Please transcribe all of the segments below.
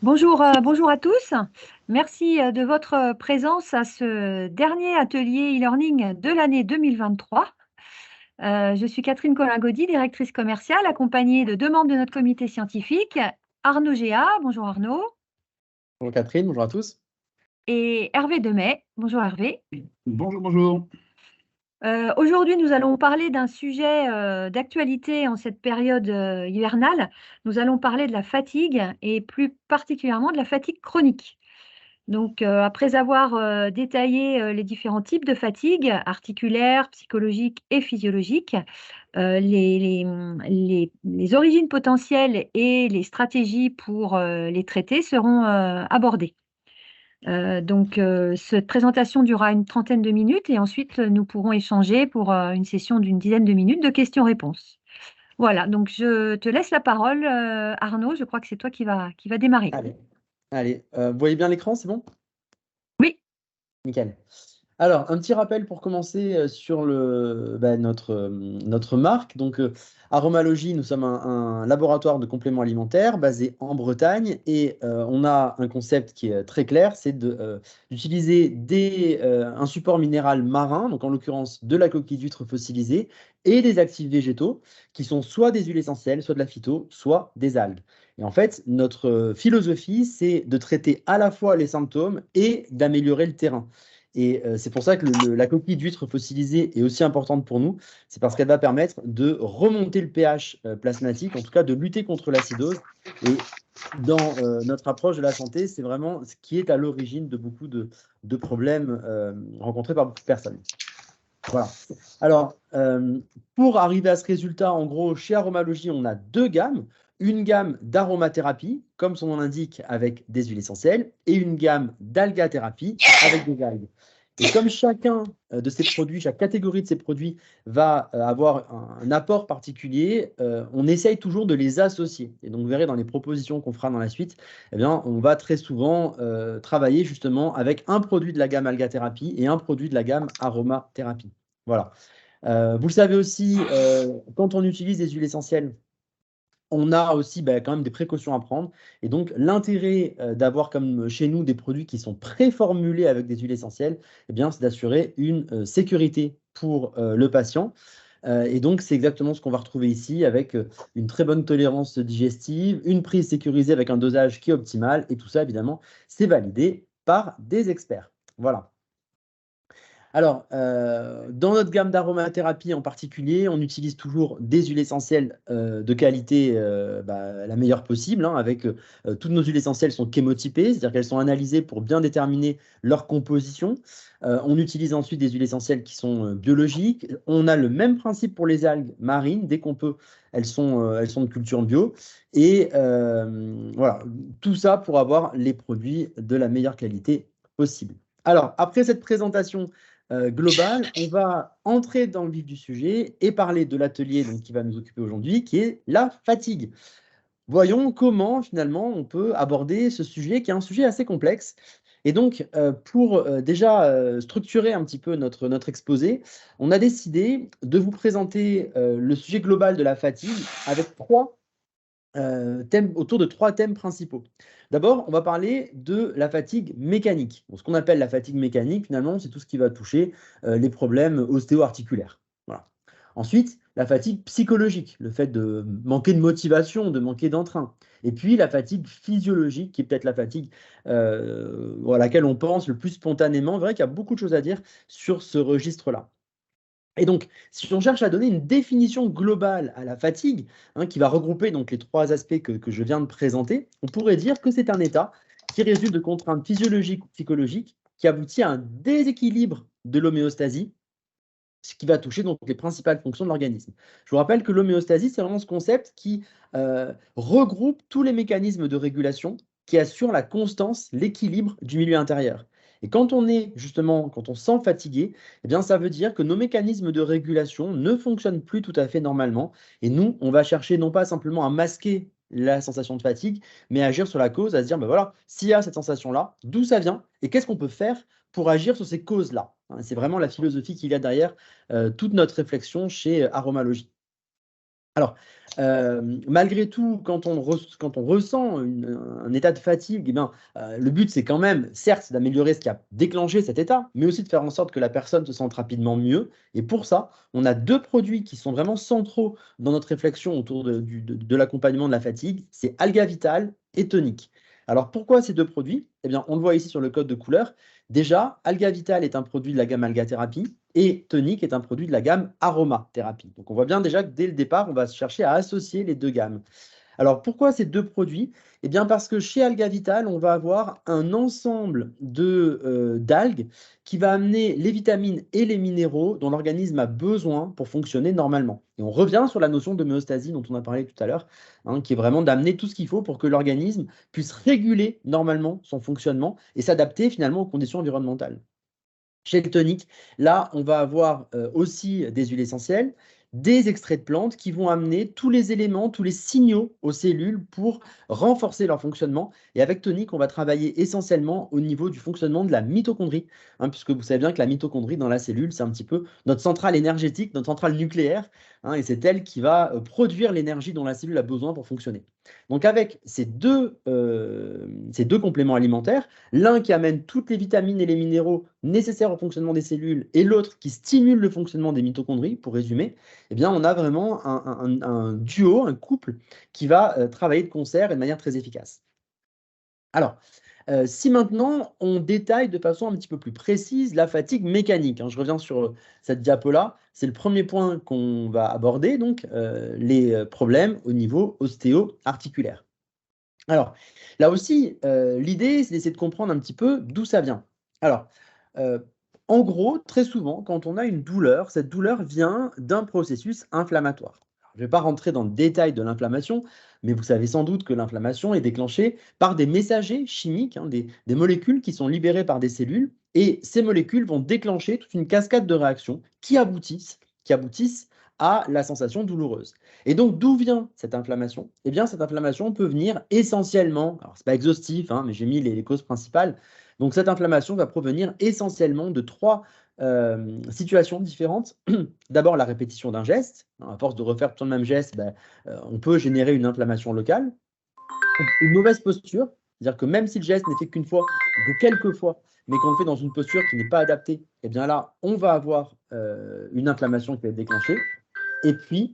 Bonjour à tous. Merci de votre présence à ce dernier atelier e-learning de l'année 2023. Je suis Catherine Colin-Gaudy, directrice commerciale, accompagnée de deux membres de notre comité scientifique, Arnaud Géa, bonjour Arnaud, Bonjour Catherine, bonjour à tous. et Hervé Demet, bonjour Hervé. Bonjour, bonjour. Aujourd'hui, nous allons parler d'un sujet d'actualité en cette période hivernale. Nous allons parler de la fatigue et plus particulièrement de la fatigue chronique. Donc, après avoir détaillé les différents types de fatigue, articulaire, psychologique et physiologique, les origines potentielles et les stratégies pour les traiter seront abordées. Cette présentation durera une trentaine de minutes et ensuite nous pourrons échanger pour une session d'une dizaine de minutes de questions-réponses. Voilà, donc je te laisse la parole, Arnaud. Je crois que c'est toi qui va démarrer. Allez, vous voyez bien l'écran, c'est bon? Oui. Nickel. Alors, un petit rappel pour commencer sur notre marque. Donc, Aromalogie, nous sommes un laboratoire de compléments alimentaires basé en Bretagne et on a un concept qui est très clair, c'est d'utiliser un support minéral marin, donc en l'occurrence de la coquille d'huître fossilisée et des actifs végétaux qui sont soit des huiles essentielles, soit de la phyto, soit des algues. Et en fait, notre philosophie, c'est de traiter à la fois les symptômes et d'améliorer le terrain. Et c'est pour ça que la coquille d'huître fossilisée est aussi importante pour nous. C'est parce qu'elle va permettre de remonter le pH plasmatique, en tout cas de lutter contre l'acidose. Et dans notre approche de la santé, c'est vraiment ce qui est à l'origine de beaucoup de problèmes rencontrés par beaucoup de personnes. Voilà. Alors, pour arriver à ce résultat, en gros, chez Aromalogie, on a deux gammes. Une gamme d'aromathérapie, comme son nom l'indique, avec des huiles essentielles, et une gamme d'algathérapie avec des algues. Et comme chacun de ces produits, chaque catégorie de ces produits va avoir un apport particulier, on essaye toujours de les associer. Et donc, vous verrez dans les propositions qu'on fera dans la suite, eh bien, on va très souvent travailler justement avec un produit de la gamme algathérapie et un produit de la gamme aromathérapie. Voilà. Vous le savez aussi, quand on utilise des huiles essentielles, on a aussi quand même des précautions à prendre. Et donc, l'intérêt d'avoir comme chez nous des produits qui sont préformulés avec des huiles essentielles, eh bien, c'est d'assurer une sécurité pour le patient. Et donc, c'est exactement ce qu'on va retrouver ici avec une très bonne tolérance digestive, une prise sécurisée avec un dosage qui est optimal. Et tout ça, évidemment, c'est validé par des experts. Voilà. Alors, dans notre gamme d'aromathérapie en particulier, on utilise toujours des huiles essentielles de qualité la meilleure possible, hein, avec toutes nos huiles essentielles sont chémotypées, c'est-à-dire qu'elles sont analysées pour bien déterminer leur composition. On utilise ensuite des huiles essentielles qui sont biologiques. On a le même principe pour les algues marines, dès qu'on peut, elles sont de culture bio. Et voilà, tout ça pour avoir les produits de la meilleure qualité possible. Alors, après cette présentation global, on va entrer dans le vif du sujet et parler de l'atelier qui va nous occuper aujourd'hui, qui est la fatigue. Voyons comment finalement on peut aborder ce sujet qui est un sujet assez complexe. Et donc, pour déjà structurer un petit peu notre exposé, on a décidé de vous présenter le sujet global de la fatigue avec autour de trois thèmes principaux. D'abord, on va parler de la fatigue mécanique. Donc, ce qu'on appelle la fatigue mécanique, finalement, c'est tout ce qui va toucher les problèmes ostéo-articulaires. Voilà. Ensuite, la fatigue psychologique, le fait de manquer de motivation, de manquer d'entrain. Et puis, la fatigue physiologique, qui est peut-être la fatigue à laquelle on pense le plus spontanément. C'est vrai qu'il y a beaucoup de choses à dire sur ce registre-là. Et donc, si on cherche à donner une définition globale à la fatigue, hein, qui va regrouper donc les trois aspects que je viens de présenter, on pourrait dire que c'est un état qui résulte de contraintes physiologiques ou psychologiques qui aboutit à un déséquilibre de l'homéostasie, ce qui va toucher donc les principales fonctions de l'organisme. Je vous rappelle que l'homéostasie, c'est vraiment ce concept qui regroupe tous les mécanismes de régulation qui assurent la constance, l'équilibre du milieu intérieur. Et quand on se sent fatigué, eh bien, ça veut dire que nos mécanismes de régulation ne fonctionnent plus tout à fait normalement. Et nous, on va chercher non pas simplement à masquer la sensation de fatigue, mais à agir sur la cause, à se dire, ben voilà, s'il y a cette sensation-là, d'où ça vient et qu'est-ce qu'on peut faire pour agir sur ces causes-là. C'est vraiment la philosophie qu'il y a derrière toute notre réflexion chez Aromalogie. Alors, malgré tout, quand on ressent un état de fatigue, eh bien, le but, c'est quand même, certes, d'améliorer ce qui a déclenché cet état, mais aussi de faire en sorte que la personne se sente rapidement mieux. Et pour ça, on a deux produits qui sont vraiment centraux dans notre réflexion autour de l'accompagnement de la fatigue, c'est Alga Vital et Tonic. Alors, pourquoi ces deux produits? Eh bien, on le voit ici sur le code de couleur. Déjà, Alga Vital est un produit de la gamme Alga Thérapie et Tonic est un produit de la gamme Aromathérapie. Donc on voit bien déjà que dès le départ, on va chercher à associer les deux gammes. Alors pourquoi ces deux produits? Eh bien parce que chez Alga Vital, on va avoir un ensemble d'algues qui va amener les vitamines et les minéraux dont l'organisme a besoin pour fonctionner normalement. Et on revient sur la notion d'homéostasie dont on a parlé tout à l'heure, hein, qui est vraiment d'amener tout ce qu'il faut pour que l'organisme puisse réguler normalement son fonctionnement et s'adapter finalement aux conditions environnementales. Chez le tonique, là, on va avoir aussi des huiles essentielles, des extraits de plantes qui vont amener tous les éléments, tous les signaux aux cellules pour renforcer leur fonctionnement. Et avec tonique, on va travailler essentiellement au niveau du fonctionnement de la mitochondrie, hein, puisque vous savez bien que la mitochondrie dans la cellule, c'est un petit peu notre centrale énergétique, notre centrale nucléaire, hein, et c'est elle qui va produire l'énergie dont la cellule a besoin pour fonctionner. Donc avec ces deux compléments alimentaires, l'un qui amène toutes les vitamines et les minéraux nécessaires au fonctionnement des cellules et l'autre qui stimule le fonctionnement des mitochondries, pour résumer, eh bien, on a vraiment un duo, un couple qui va travailler de concert et de manière très efficace. Alors, si maintenant on détaille de façon un petit peu plus précise la fatigue mécanique, hein, je reviens sur cette diapo-là, c'est le premier point qu'on va aborder, donc les problèmes au niveau ostéo-articulaire. Alors, là aussi, l'idée, c'est d'essayer de comprendre un petit peu d'où ça vient. Alors, euh, en gros, très souvent, quand on a une douleur, cette douleur vient d'un processus inflammatoire. Alors, je ne vais pas rentrer dans le détail de l'inflammation, mais vous savez sans doute que l'inflammation est déclenchée par des messagers chimiques, hein, des molécules qui sont libérées par des cellules, et ces molécules vont déclencher toute une cascade de réactions qui aboutissent à la sensation douloureuse. Et donc, d'où vient cette inflammation? Eh bien, cette inflammation peut venir essentiellement, alors c'est pas exhaustif, hein, mais j'ai mis les causes principales. Donc, cette inflammation va provenir essentiellement de trois situations différentes. D'abord, la répétition d'un geste. À force de refaire tout le même geste, ben, on peut générer une inflammation locale. Une mauvaise posture, c'est-à-dire que même si le geste n'est fait qu'une fois ou que quelques fois, mais qu'on le fait dans une posture qui n'est pas adaptée, eh bien là, on va avoir une inflammation qui va être déclenchée. Et puis,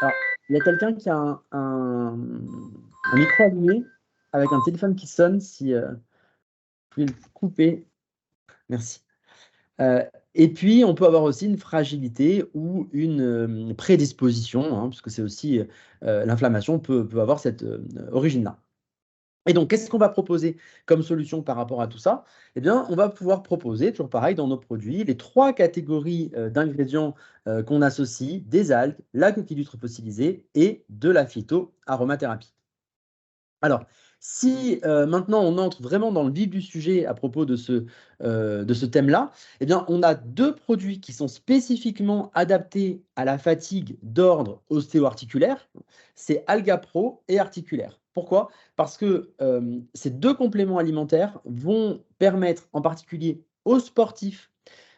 alors, il y a quelqu'un qui a un micro allumé avec un téléphone qui sonne. Si vous pouvez le couper, merci. Et puis, on peut avoir aussi une fragilité ou une prédisposition, hein, parce que c'est aussi l'inflammation peut avoir cette origine-là. Et donc, qu'est-ce qu'on va proposer comme solution par rapport à tout ça? Eh bien, on va pouvoir proposer, toujours pareil, dans nos produits, les trois catégories d'ingrédients qu'on associe, des algues, la coquille d'huître fossilisée et de la phytoaromathérapie. Alors, si maintenant on entre vraiment dans le vif du sujet à propos de ce thème-là, eh bien, on a deux produits qui sont spécifiquement adaptés à la fatigue d'ordre ostéo-articulaire, c'est Alga Pro et Articulaire. Pourquoi? Parce que ces deux compléments alimentaires vont permettre en particulier aux sportifs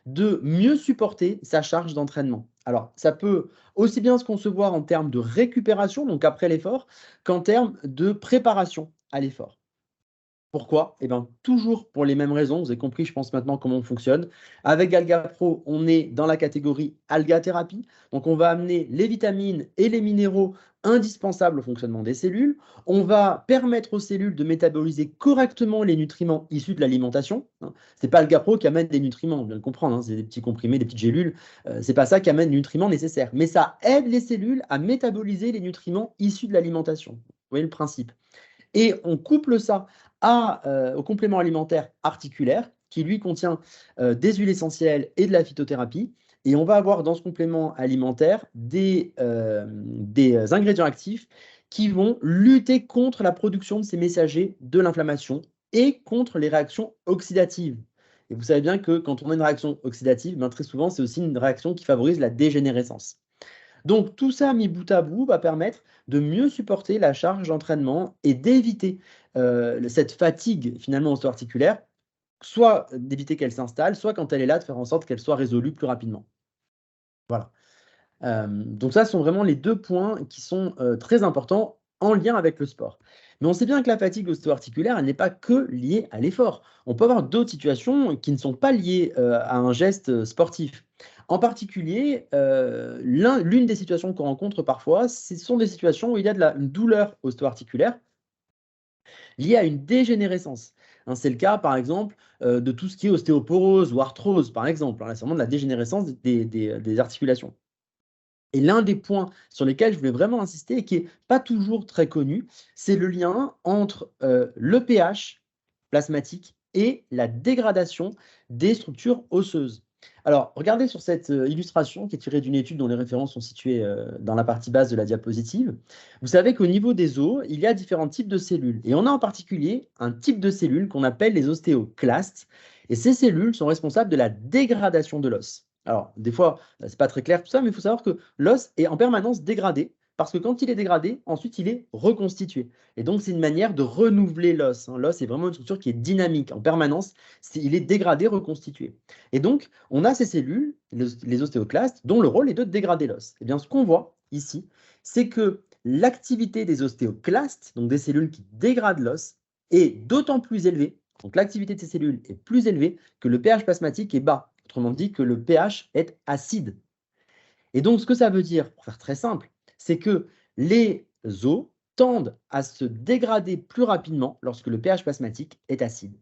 de mieux supporter sa charge d'entraînement. Alors, ça peut aussi bien se concevoir en termes de récupération, donc après l'effort, qu'en termes de préparation à l'effort. Pourquoi? Eh bien, toujours pour les mêmes raisons. Vous avez compris, je pense maintenant comment on fonctionne. Avec Alga Pro, on est dans la catégorie algathérapie. Donc, on va amener les vitamines et les minéraux indispensables au fonctionnement des cellules. On va permettre aux cellules de métaboliser correctement les nutriments issus de l'alimentation. Ce n'est pas Alga Pro qui amène des nutriments, on vient de comprendre. C'est des petits comprimés, des petites gélules. Ce n'est pas ça qui amène les nutriments nécessaires. Mais ça aide les cellules à métaboliser les nutriments issus de l'alimentation. Vous voyez le principe? Et on couple ça au complément alimentaire articulaire qui, lui, contient des huiles essentielles et de la phytothérapie. Et on va avoir dans ce complément alimentaire des ingrédients actifs qui vont lutter contre la production de ces messagers de l'inflammation et contre les réactions oxydatives. Et vous savez bien que quand on a une réaction oxydative, ben, très souvent, c'est aussi une réaction qui favorise la dégénérescence. Donc, tout ça mis bout à bout va permettre de mieux supporter la charge d'entraînement et d'éviter cette fatigue finalement osteoarticulaire, soit d'éviter qu'elle s'installe, soit quand elle est là, de faire en sorte qu'elle soit résolue plus rapidement. Voilà. Donc ça, ce sont vraiment les 2 points qui sont très importants en lien avec le sport. Mais on sait bien que la fatigue ostéo-articulaire, elle n'est pas que liée à l'effort. On peut avoir d'autres situations qui ne sont pas liées à un geste sportif. En particulier, l'une des situations qu'on rencontre parfois, ce sont des situations où il y a une douleur ostéo-articulaire liée à une dégénérescence. Hein, c'est le cas, par exemple, de tout ce qui est ostéoporose ou arthrose, par exemple. Hein, c'est vraiment de la dégénérescence des articulations. Et l'un des points sur lesquels je voulais vraiment insister et qui n'est pas toujours très connu, c'est le lien entre le pH plasmatique et la dégradation des structures osseuses. Alors, regardez sur cette illustration qui est tirée d'une étude dont les références sont situées dans la partie basse de la diapositive. Vous savez qu'au niveau des os, il y a différents types de cellules. Et on a en particulier un type de cellules qu'on appelle les ostéoclastes. Et ces cellules sont responsables de la dégradation de l'os. Alors, des fois, c'est pas très clair tout ça, mais il faut savoir que l'os est en permanence dégradé parce que quand il est dégradé, ensuite il est reconstitué. Et donc, c'est une manière de renouveler l'os. Hein. L'os est vraiment une structure qui est dynamique en permanence. Il est dégradé, reconstitué. Et donc, on a ces cellules, les ostéoclastes, dont le rôle est de dégrader l'os. Et bien, ce qu'on voit ici, c'est que l'activité des ostéoclastes, donc des cellules qui dégradent l'os, est d'autant plus élevée. Donc, l'activité de ces cellules est plus élevée que le pH plasmatique est bas. Autrement dit, que le pH est acide. Et donc, ce que ça veut dire, pour faire très simple, c'est que les os tendent à se dégrader plus rapidement lorsque le pH plasmatique est acide.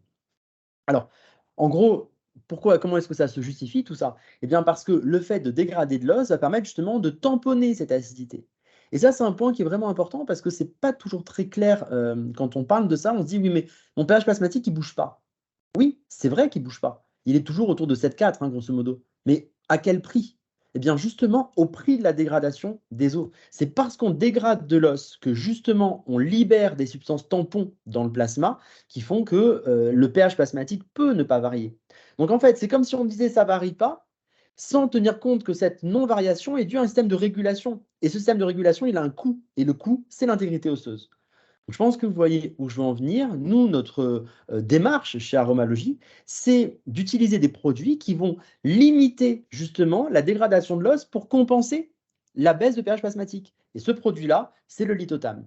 Alors, en gros, comment est-ce que ça se justifie tout ça? Eh bien, parce que le fait de dégrader de l'os va permettre justement de tamponner cette acidité. Et ça, c'est un point qui est vraiment important parce que ce n'est pas toujours très clair quand on parle de ça. On se dit, oui, mais mon pH plasmatique, il ne bouge pas. Oui, c'est vrai qu'il ne bouge pas. Il est toujours autour de 7,4, hein, grosso modo. Mais à quel prix? Eh bien, justement, au prix de la dégradation des os. C'est parce qu'on dégrade de l'os que, justement, on libère des substances tampons dans le plasma qui font que le pH plasmatique peut ne pas varier. Donc, en fait, c'est comme si on disait ça ne varie pas, sans tenir compte que cette non-variation est due à un système de régulation. Et ce système de régulation, il a un coût. Et le coût, c'est l'intégrité osseuse. Je pense que vous voyez où je veux en venir. Nous, notre démarche chez Aromalogie, c'est d'utiliser des produits qui vont limiter justement la dégradation de l'os pour compenser la baisse de pH plasmatique. Et ce produit-là, c'est le lithotame.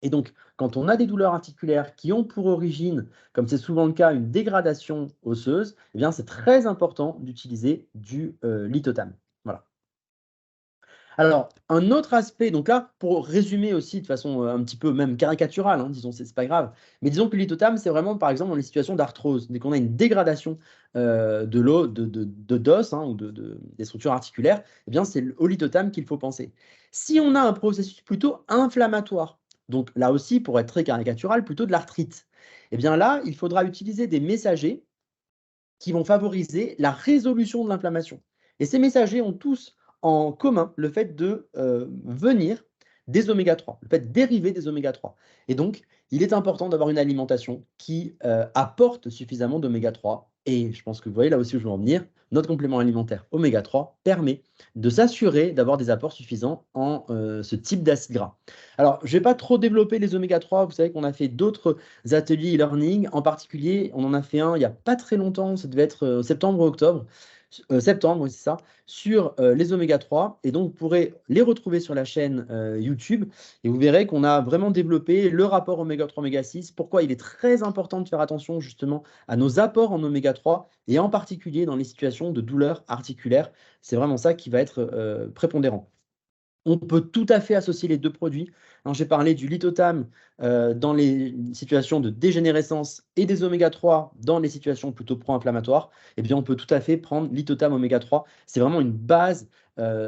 Et donc, quand on a des douleurs articulaires qui ont pour origine, comme c'est souvent le cas, une dégradation osseuse, eh bien, c'est très important d'utiliser du lithotame. Voilà. Alors, un autre aspect, donc là, pour résumer aussi de façon un petit peu même caricaturale, hein, disons, c'est pas grave, mais disons que l'ithotame, c'est vraiment, par exemple, dans les situations d'arthrose, dès qu'on a une dégradation de l'os, d'os hein, ou des structures articulaires, eh bien, c'est au lithotame qu'il faut penser. Si on a un processus plutôt inflammatoire, donc là aussi, pour être très caricatural, plutôt de l'arthrite, eh bien là, il faudra utiliser des messagers qui vont favoriser la résolution de l'inflammation. Et ces messagers ont tous en commun le fait de venir des oméga 3, le fait de dériver des oméga 3. Et donc, il est important d'avoir une alimentation qui apporte suffisamment d'oméga 3. Et je pense que vous voyez là aussi où je veux en venir, notre complément alimentaire oméga 3 permet de s'assurer d'avoir des apports suffisants en ce type d'acide gras. Alors, je ne vais pas trop développer les oméga 3, vous savez qu'on a fait d'autres ateliers e-learning, en particulier, on en a fait un il n'y a pas très longtemps, ça devait être septembre ou octobre, septembre, oui, c'est ça, sur les oméga 3. Et donc, vous pourrez les retrouver sur la chaîne YouTube. Et vous verrez qu'on a vraiment développé le rapport oméga 3, oméga 6. Pourquoi il est très important de faire attention justement à nos apports en oméga 3 et en particulier dans les situations de douleur articulaire. C'est vraiment ça qui va être prépondérant. On peut tout à fait associer les deux produits. J'ai parlé du lithotame dans les situations de dégénérescence et des oméga 3 dans les situations plutôt pro-inflammatoires. Eh bien, on peut tout à fait prendre lithotame oméga 3. C'est vraiment une base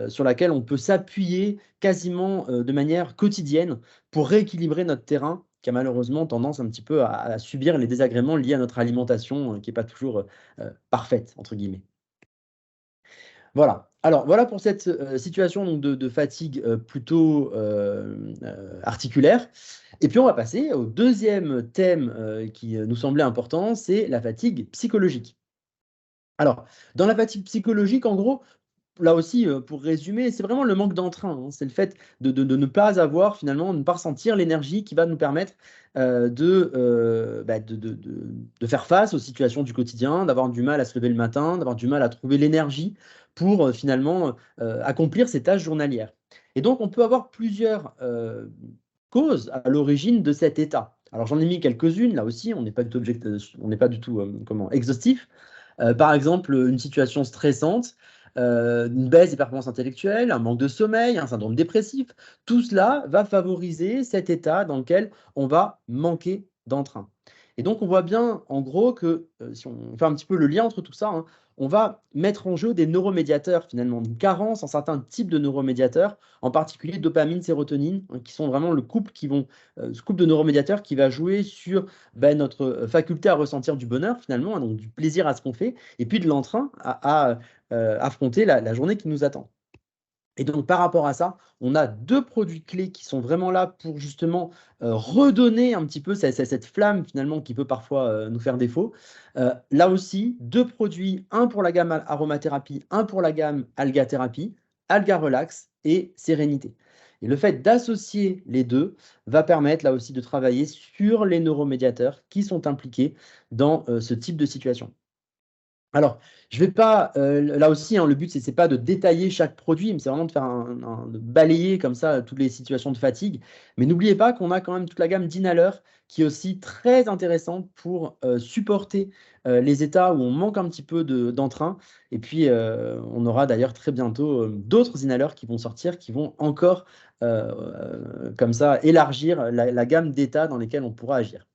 sur laquelle on peut s'appuyer quasiment de manière quotidienne pour rééquilibrer notre terrain qui a malheureusement tendance un petit peu à subir les désagréments liés à notre alimentation qui n'est pas toujours parfaite, entre guillemets. Voilà. Alors, voilà pour cette situation donc, de fatigue plutôt articulaire. Et puis, on va passer au deuxième thème qui nous semblait important, c'est la fatigue psychologique. Alors, dans la fatigue psychologique, en gros, là aussi, pour résumer, c'est vraiment le manque d'entrain, hein. C'est le fait de ne pas avoir, finalement, de ne pas ressentir l'énergie qui va nous permettre de faire face aux situations du quotidien, d'avoir du mal à se lever le matin, d'avoir du mal à trouver l'énergie pour finalement accomplir ces tâches journalières. Et donc, on peut avoir plusieurs causes à l'origine de cet état. Alors, j'en ai mis quelques-unes, là aussi, on n'est pas du tout, on n'est pas du tout exhaustif. Par exemple, une situation stressante, une baisse des performances intellectuelles, un manque de sommeil, un syndrome dépressif, tout cela va favoriser cet état dans lequel on va manquer d'entrain. Et donc, on voit bien, en gros, que si on fait un petit peu le lien entre tout ça, hein, on va mettre en jeu des neuromédiateurs, finalement, une carence en certains types de neuromédiateurs, en particulier dopamine, sérotonine, hein, qui sont vraiment ce couple de neuromédiateurs qui va jouer sur notre faculté à ressentir du bonheur, finalement, hein, donc du plaisir à ce qu'on fait, et puis de l'entrain à affronter la journée qui nous attend. Et donc, par rapport à ça, on a deux produits clés qui sont vraiment là pour justement redonner un petit peu cette flamme finalement qui peut parfois nous faire défaut. Là aussi, deux produits, un pour la gamme aromathérapie, un pour la gamme algathérapie, Alga Relax et Sérénité. Et le fait d'associer les deux va permettre là aussi de travailler sur les neuromédiateurs qui sont impliqués dans ce type de situation. Alors, je vais pas, là aussi, hein, le but, c'est pas de détailler chaque produit, mais c'est vraiment de faire de balayer comme ça toutes les situations de fatigue. Mais n'oubliez pas qu'on a quand même toute la gamme d'Inhaler qui est aussi très intéressante pour supporter les états où on manque un petit peu d'entrain. Et puis, on aura d'ailleurs très bientôt d'autres inhalers qui vont sortir, qui vont encore comme ça élargir la gamme d'états dans lesquels on pourra agir.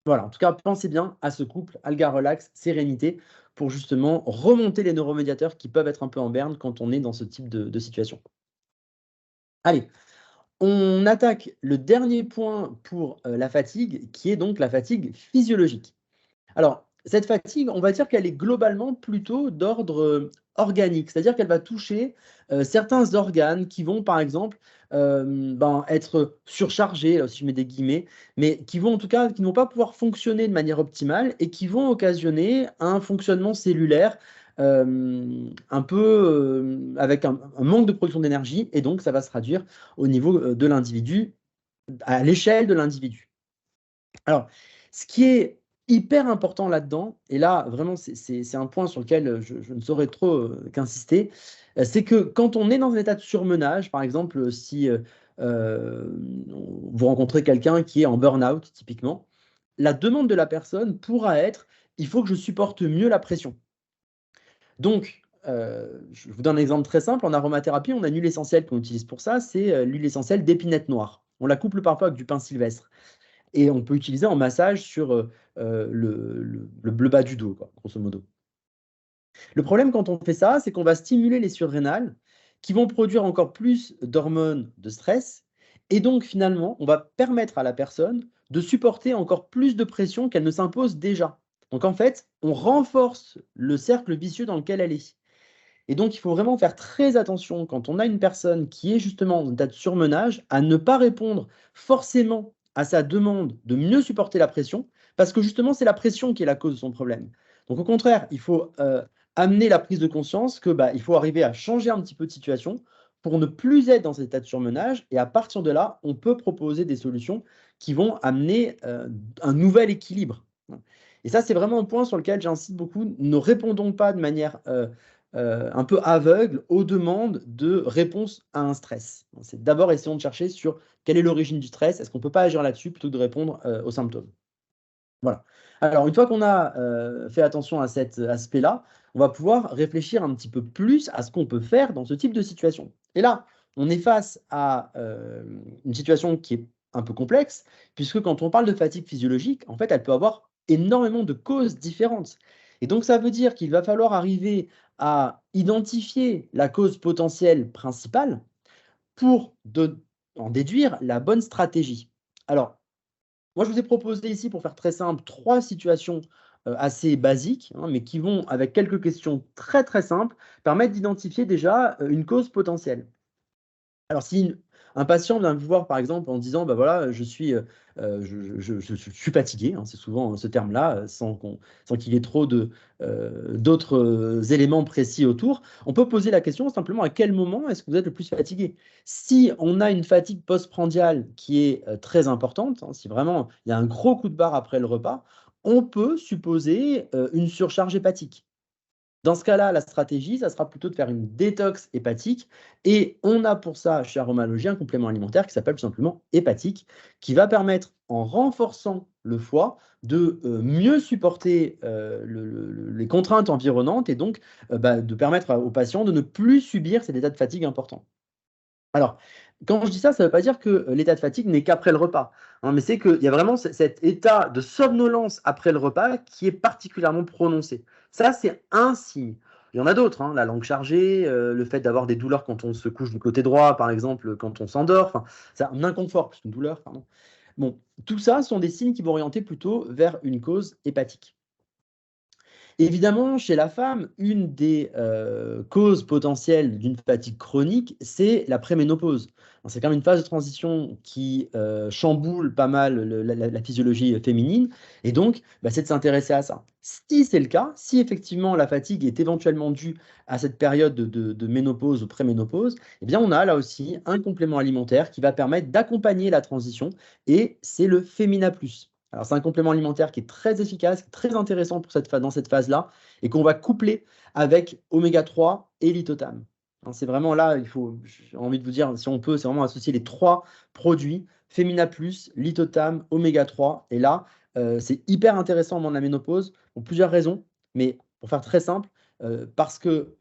Voilà, en tout cas, pensez bien à ce couple Alga Relax, Sérénité, pour justement remonter les neuromédiateurs qui peuvent être un peu en berne quand on est dans ce type de situation. Allez, on attaque le dernier point pour la fatigue, qui est donc la fatigue physiologique. Alors, cette fatigue, on va dire qu'elle est globalement plutôt d'ordre organique, c'est-à-dire qu'elle va toucher certains organes qui vont, par exemple, être surchargés, là, si je mets des guillemets, mais qui vont en tout cas, qui ne vont pas pouvoir fonctionner de manière optimale et qui vont occasionner un fonctionnement cellulaire un peu avec un manque de production d'énergie, et donc ça va se traduire au niveau de l'individu, à l'échelle de l'individu. Alors, ce qui est hyper important là-dedans, et là, vraiment, c'est un point sur lequel je ne saurais trop qu'insister, c'est que quand on est dans un état de surmenage, par exemple, si euh, vous rencontrez quelqu'un qui est en burn-out, typiquement, la demande de la personne pourra être, il faut que je supporte mieux la pression. Donc, je vous donne un exemple très simple. En aromathérapie, on a une huile essentielle qu'on utilise pour ça, c'est l'huile essentielle d'épinette noire. On la couple parfois avec du pain sylvestre. Et on peut utiliser en massage sur le bas du dos, quoi, grosso modo. Le problème quand on fait ça, c'est qu'on va stimuler les surrénales qui vont produire encore plus d'hormones de stress. Et donc, finalement, on va permettre à la personne de supporter encore plus de pression qu'elle ne s'impose déjà. Donc, en fait, on renforce le cercle vicieux dans lequel elle est. Et donc, il faut vraiment faire très attention quand on a une personne qui est justement en état de surmenage à ne pas répondre forcément à sa demande de mieux supporter la pression, parce que justement, c'est la pression qui est la cause de son problème. Donc, au contraire, il faut amener la prise de conscience que il faut arriver à changer un petit peu de situation pour ne plus être dans cet état de surmenage. Et à partir de là, on peut proposer des solutions qui vont amener un nouvel équilibre. Et ça, c'est vraiment un point sur lequel j'insiste beaucoup. Ne répondons pas de manière un peu aveugle aux demandes de réponse à un stress. C'est d'abord essayons de chercher sur quelle est l'origine du stress, est-ce qu'on ne peut pas agir là-dessus plutôt que de répondre aux symptômes. Voilà. Alors, une fois qu'on a fait attention à cet aspect-là, on va pouvoir réfléchir un petit peu plus à ce qu'on peut faire dans ce type de situation. Et là, on est face à une situation qui est un peu complexe, puisque quand on parle de fatigue physiologique, en fait, elle peut avoir énormément de causes différentes. Et donc, ça veut dire qu'il va falloir arriver à identifier la cause potentielle principale pour en déduire la bonne stratégie. Alors, moi, je vous ai proposé ici, pour faire très simple, trois situations assez basiques, hein, mais qui vont, avec quelques questions très très simples, permettre d'identifier déjà une cause potentielle. Alors, si Un patient vient vous voir, par exemple, en disant, bah voilà, je suis fatigué, hein, c'est souvent ce terme-là, sans qu'il y ait trop d'autres éléments précis autour. On peut poser la question simplement à quel moment est-ce que vous êtes le plus fatigué? Si on a une fatigue postprandiale qui est très importante, hein, si vraiment il y a un gros coup de barre après le repas, on peut supposer une surcharge hépatique. Dans ce cas-là, la stratégie, ça sera plutôt de faire une détox hépatique. Et on a pour ça, chez Aromalogie, un complément alimentaire qui s'appelle tout simplement hépatique, qui va permettre, en renforçant le foie, de mieux supporter les contraintes environnantes et donc de permettre aux patients de ne plus subir cet état de fatigue important. Alors, quand je dis ça, ça ne veut pas dire que l'état de fatigue n'est qu'après le repas, hein, mais c'est qu'il y a vraiment cet état de somnolence après le repas qui est particulièrement prononcé. Ça, c'est un signe. Il y en a d'autres, hein, la langue chargée, le fait d'avoir des douleurs quand on se couche du côté droit, par exemple, quand on s'endort, enfin, c'est un inconfort, plus qu'une douleur, pardon. Bon, tout ça sont des signes qui vont orienter plutôt vers une cause hépatique. Évidemment, chez la femme, une des causes potentielles d'une fatigue chronique, c'est la préménopause. C'est quand même une phase de transition qui chamboule pas mal la physiologie féminine, et donc c'est de s'intéresser à ça. Si c'est le cas, si effectivement la fatigue est éventuellement due à cette période de ménopause ou préménopause, eh bien on a là aussi un complément alimentaire qui va permettre d'accompagner la transition, et c'est le Femina Plus. Alors, c'est un complément alimentaire qui est très efficace, très intéressant pour dans cette phase-là, et qu'on va coupler avec oméga 3 et lithotame. Hein, c'est vraiment là, j'ai envie de vous dire, si on peut, c'est vraiment associer les trois produits, Femina Plus, lithotame, oméga 3. Et là, c'est hyper intéressant au moment de la ménopause, pour plusieurs raisons, mais pour faire très simple, parce que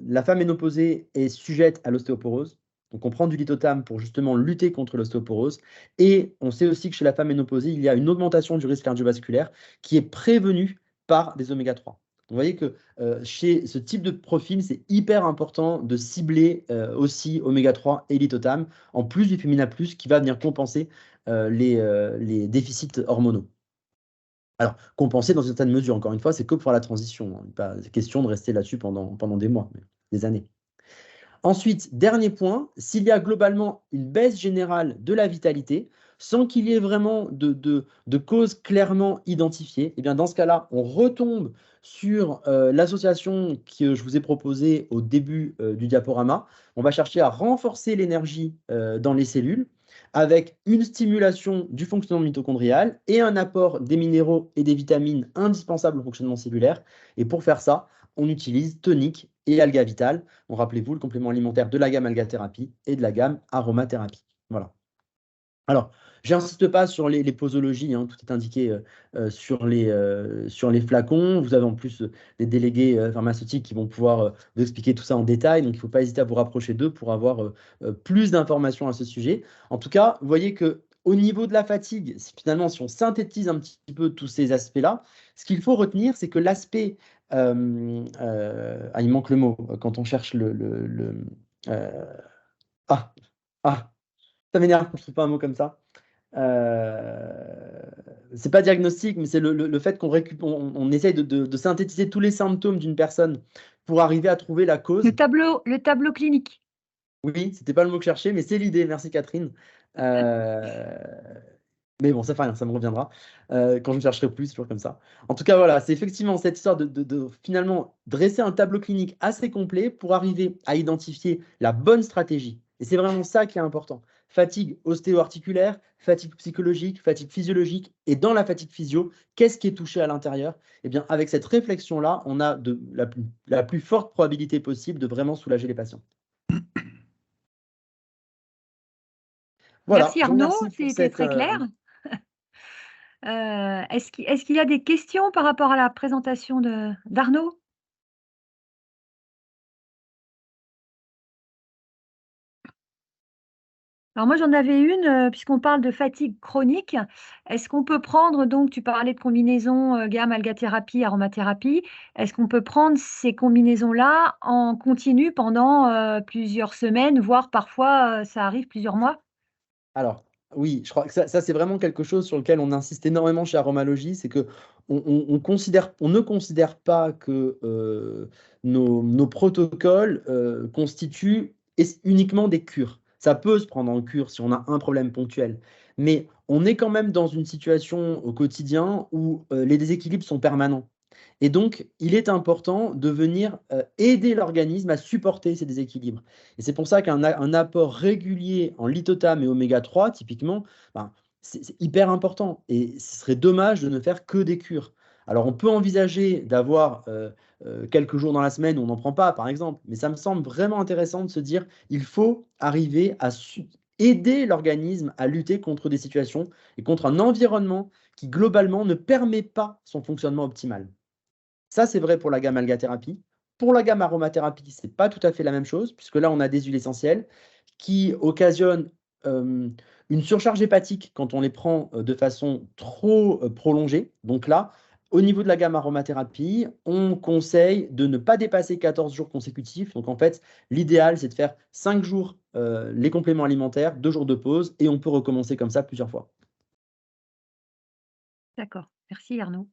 la femme ménopausée est sujette à l'ostéoporose. Donc, on prend du lithotame pour justement lutter contre l'ostéoporose. Et on sait aussi que chez la femme ménopausée, il y a une augmentation du risque cardiovasculaire qui est prévenue par des oméga 3. Vous voyez que chez ce type de profil, c'est hyper important de cibler aussi oméga 3 et lithotame, en plus du Femina Plus qui va venir compenser les déficits hormonaux. Alors, compenser dans une certaine mesure, encore une fois, c'est que pour la transition, hein. Pas question de rester là-dessus pendant des mois, des années. Ensuite, dernier point, s'il y a globalement une baisse générale de la vitalité, sans qu'il y ait vraiment de cause clairement identifiée, et bien dans ce cas-là, on retombe sur l'association que je vous ai proposée au début du diaporama. On va chercher à renforcer l'énergie dans les cellules avec une stimulation du fonctionnement mitochondrial et un apport des minéraux et des vitamines indispensables au fonctionnement cellulaire. Et pour faire ça, on utilise tonique et alga vital. Donc, rappelez-vous, le complément alimentaire de la gamme algathérapie et de la gamme aromathérapie. Voilà. Alors, j'insiste pas sur les posologies, hein, tout est indiqué sur les flacons. Vous avez en plus des délégués pharmaceutiques qui vont pouvoir vous expliquer tout ça en détail. Donc, il ne faut pas hésiter à vous rapprocher d'eux pour avoir plus d'informations à ce sujet. En tout cas, vous voyez que au niveau de la fatigue, si on synthétise un petit peu tous ces aspects-là, ce qu'il faut retenir, c'est que l'aspect il manque le mot quand on cherche euh, ah, ah, ça m'énerve quand je trouve pas un mot comme ça. C'est pas diagnostic, mais c'est le fait qu'on on essaye de synthétiser tous les symptômes d'une personne pour arriver à trouver la cause. Le tableau clinique. Oui, c'était pas le mot que je cherchais, mais c'est l'idée. Merci Catherine. Euh, Mais bon, ça fait rien, ça me reviendra quand je ne chercherai plus, c'est toujours comme ça. En tout cas, voilà, c'est effectivement cette histoire de finalement dresser un tableau clinique assez complet pour arriver à identifier la bonne stratégie. Et c'est vraiment ça qui est important. Fatigue ostéo-articulaire, fatigue psychologique, fatigue physiologique. Et dans la fatigue physio, qu'est-ce qui est touché à l'intérieur? Eh bien, avec cette réflexion-là, on a la plus forte probabilité possible de vraiment soulager les patients. Voilà, Merci je vous Arnaud, remercie pour c'était cette. très clair. Est-ce qu'il y a des questions par rapport à la présentation d'Arnaud? Alors moi j'en avais une, puisqu'on parle de fatigue chronique. Est-ce qu'on peut prendre, donc tu parlais de combinaison gamme algathérapie, aromathérapie, est-ce qu'on peut prendre ces combinaisons-là en continu pendant plusieurs semaines, voire parfois ça arrive plusieurs mois? Alors, oui, je crois que ça c'est vraiment quelque chose sur lequel on insiste énormément chez Aromalogie, c'est que on ne considère pas que nos protocoles constituent uniquement des cures. Ça peut se prendre en cure si on a un problème ponctuel. Mais on est quand même dans une situation au quotidien où les déséquilibres sont permanents. Et donc, il est important de venir aider l'organisme à supporter ces déséquilibres. Et c'est pour ça qu'un apport régulier en lithotam et oméga 3, typiquement, ben, c'est hyper important. Et ce serait dommage de ne faire que des cures. Alors, on peut envisager d'avoir quelques jours dans la semaine où on n'en prend pas, par exemple. Mais ça me semble vraiment intéressant de se dire, il faut arriver à aider l'organisme à lutter contre des situations et contre un environnement qui, globalement, ne permet pas son fonctionnement optimal. Ça, c'est vrai pour la gamme algathérapie. Pour la gamme aromathérapie, ce n'est pas tout à fait la même chose, puisque là, on a des huiles essentielles qui occasionnent une surcharge hépatique quand on les prend de façon trop prolongée. Donc là, au niveau de la gamme aromathérapie, on conseille de ne pas dépasser 14 jours consécutifs. Donc en fait, l'idéal, c'est de faire 5 jours les compléments alimentaires, 2 jours de pause, et on peut recommencer comme ça plusieurs fois. D'accord. Merci Arnaud.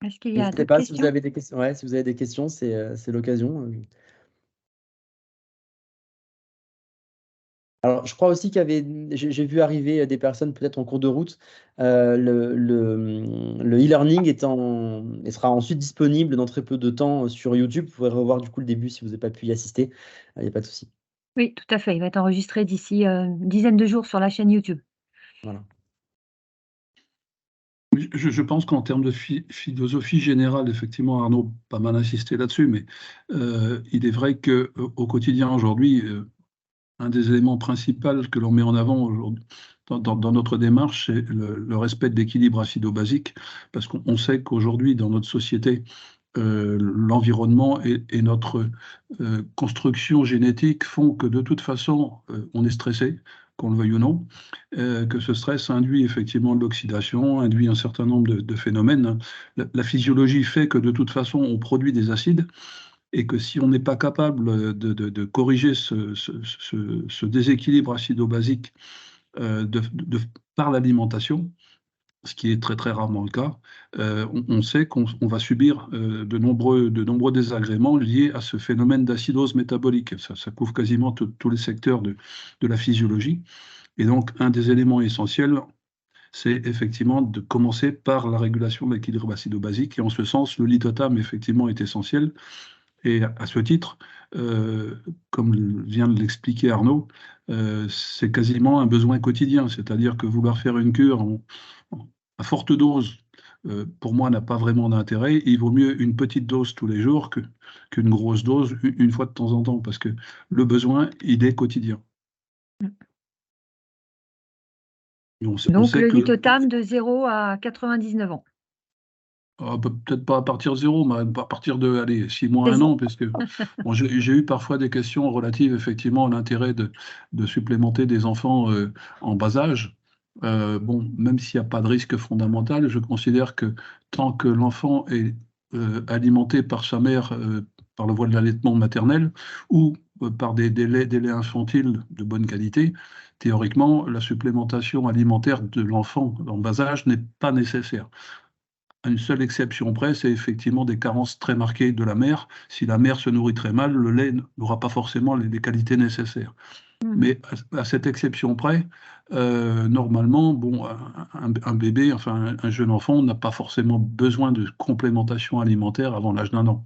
Est-ce qu'il y a N'hésitez d'autres pas si vous questions? avez des questions. Ouais, si vous avez des questions, c'est l'occasion. Alors, je crois aussi j'ai vu arriver des personnes peut-être en cours de route. Le e-learning et sera ensuite disponible dans très peu de temps sur YouTube. Vous pourrez revoir du coup le début si vous n'avez pas pu y assister. Il n'y a pas de souci. Oui, tout à fait. Il va être enregistré d'ici une dizaine de jours sur la chaîne YouTube. Voilà. Oui, je pense qu'en termes de philosophie générale, effectivement, Arnaud a pas mal insisté là-dessus, mais il est vrai qu'au quotidien aujourd'hui, un des éléments principaux que l'on met en avant aujourd'hui dans notre démarche, c'est le respect de l'équilibre acido-basique, parce qu'on sait qu'aujourd'hui, dans notre société, l'environnement et notre construction génétique font que de toute façon, on est stressé, qu'on le veuille ou non, que ce stress induit effectivement de l'oxydation, induit un certain nombre de phénomènes, hein. La physiologie fait que de toute façon, on produit des acides et que si on n'est pas capable de corriger ce déséquilibre acido-basique par l'alimentation, ce qui est très très rarement le cas, on sait qu'on va subir de nombreux désagréments liés à ce phénomène d'acidose métabolique. Ça couvre quasiment tous les secteurs de la physiologie. Et donc, un des éléments essentiels, c'est effectivement de commencer par la régulation de l'équilibre acido-basique. Et en ce sens, le lithotam, effectivement, est essentiel. Et à ce titre, comme vient de l'expliquer Arnaud, c'est quasiment un besoin quotidien. C'est-à-dire que vouloir faire une cure à forte dose, pour moi, n'a pas vraiment d'intérêt. Il vaut mieux une petite dose tous les jours qu'une grosse dose une fois de temps en temps, parce que le besoin, il est quotidien. Et on Donc sait le que lithotam de 0 à 99 ans. peut-être pas à partir de zéro, mais à partir de allez, 6 mois, C'est un ça. an, parce que bon, j'ai eu parfois des questions relatives effectivement à l'intérêt de supplémenter des enfants en bas âge. Bon, même s'il n'y a pas de risque fondamental, je considère que tant que l'enfant est alimenté par sa mère par la voie de l'allaitement maternel ou par des laits infantiles de bonne qualité, théoriquement, la supplémentation alimentaire de l'enfant en bas âge n'est pas nécessaire. À une seule exception près, c'est effectivement des carences très marquées de la mère. Si la mère se nourrit très mal, le lait n'aura pas forcément les qualités nécessaires. Mais à cette exception près, normalement, bon, un bébé, enfin un jeune enfant, n'a pas forcément besoin de complémentation alimentaire avant l'âge d'1 an.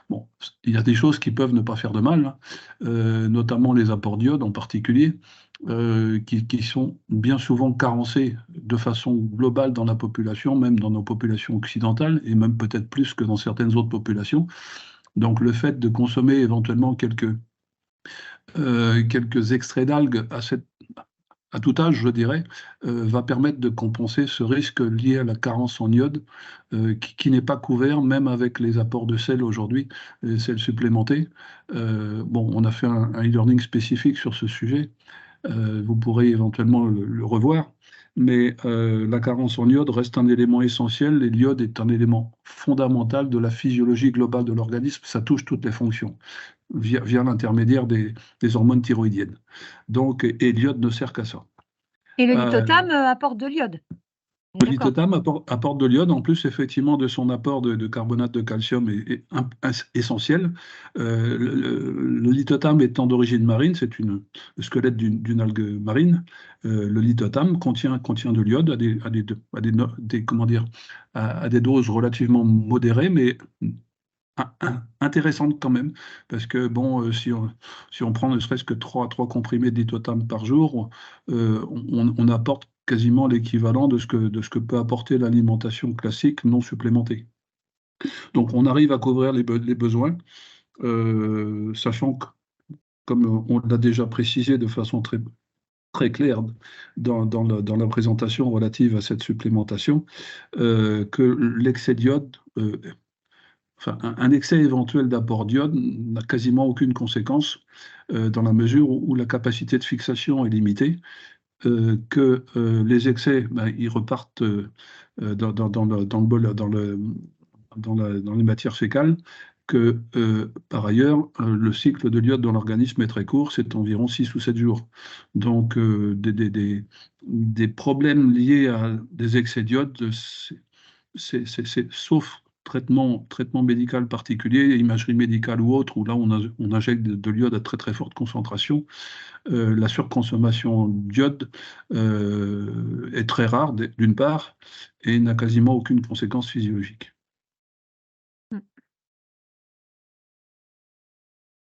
Bon, il y a des choses qui peuvent ne pas faire de mal, hein, notamment les apports d'iode en particulier, qui sont bien souvent carencés de façon globale dans la population, même dans nos populations occidentales, et même peut-être plus que dans certaines autres populations. Donc le fait de consommer éventuellement quelques extraits d'algues à tout âge, je dirais, va permettre de compenser ce risque lié à la carence en iode, qui n'est pas couvert même avec les apports de sel aujourd'hui, les sels supplémentés. Bon, on a fait un e-learning spécifique sur ce sujet. Vous pourrez éventuellement le revoir. Mais la carence en iode reste un élément essentiel et l'iode est un élément fondamental de la physiologie globale de l'organisme. Ça touche toutes les fonctions via l'intermédiaire des hormones thyroïdiennes. Donc, et l'iode ne sert qu'à ça. Et le Euh, lithotam apporte de l'iode. Le D'accord. litotam apporte de l'iode, en plus effectivement de son apport de carbonate de calcium est essentiel. Le litotam étant d'origine marine, c'est le squelette d'une algue marine. Le litotam contient de l'iode comment dire, à des doses relativement modérées, mais intéressantes quand même, parce que bon, si on prend ne serait-ce que 3 comprimés de litotam par jour, on apporte quasiment l'équivalent de ce que peut apporter l'alimentation classique non supplémentée. Donc on arrive à couvrir les besoins, sachant que, comme on l'a déjà précisé de façon très, très claire dans la présentation relative à cette supplémentation, que l'excès d'iode, enfin, un excès éventuel d'apport d'iode n'a quasiment aucune conséquence dans la mesure où la capacité de fixation est limitée. Que les excès, ils repartent dans les matières fécales, que par ailleurs, le cycle de l'iode dans l'organisme est très court, c'est environ 6 ou 7 jours. Donc, des problèmes liés à des excès d'iode, sauf traitement médical particulier, imagerie médicale ou autre, où là on injecte de l'iode à très très forte concentration, la surconsommation d'iode est très rare d'une part et n'a quasiment aucune conséquence physiologique.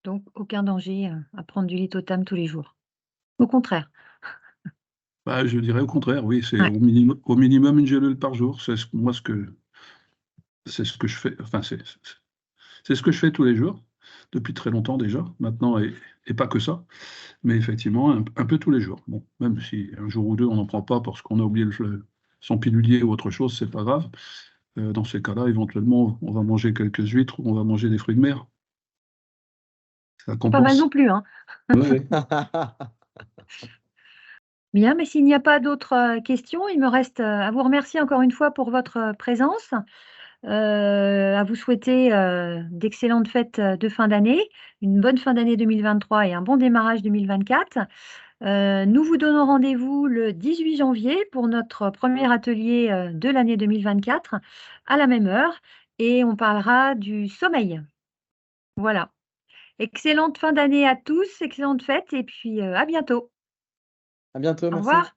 Donc, aucun danger à prendre du litotam tous les jours. Au contraire. Je dirais au contraire, oui, c'est Ouais. au minimum une gélule par jour. C'est ce que je fais. Enfin, c'est ce que je fais tous les jours depuis très longtemps déjà. Maintenant, et pas que ça, mais effectivement un peu tous les jours. Bon, même si un jour ou deux on n'en prend pas parce qu'on a oublié son pilulier ou autre chose, c'est pas grave. Dans ces cas-là, éventuellement, on va manger quelques huîtres ou on va manger des fruits de mer. Ça Pas mal compense. non plus, hein. Ouais. Bien, mais s'il n'y a pas d'autres questions, il me reste à vous remercier encore une fois pour votre présence, à vous souhaiter d'excellentes fêtes de fin d'année, une bonne fin d'année 2023 et un bon démarrage 2024. Nous vous donnons rendez-vous le 18 janvier pour notre premier atelier de l'année 2024 à la même heure et on parlera du sommeil. Voilà. Excellente fin d'année à tous, excellente fête et puis à bientôt. À bientôt, Au merci. revoir.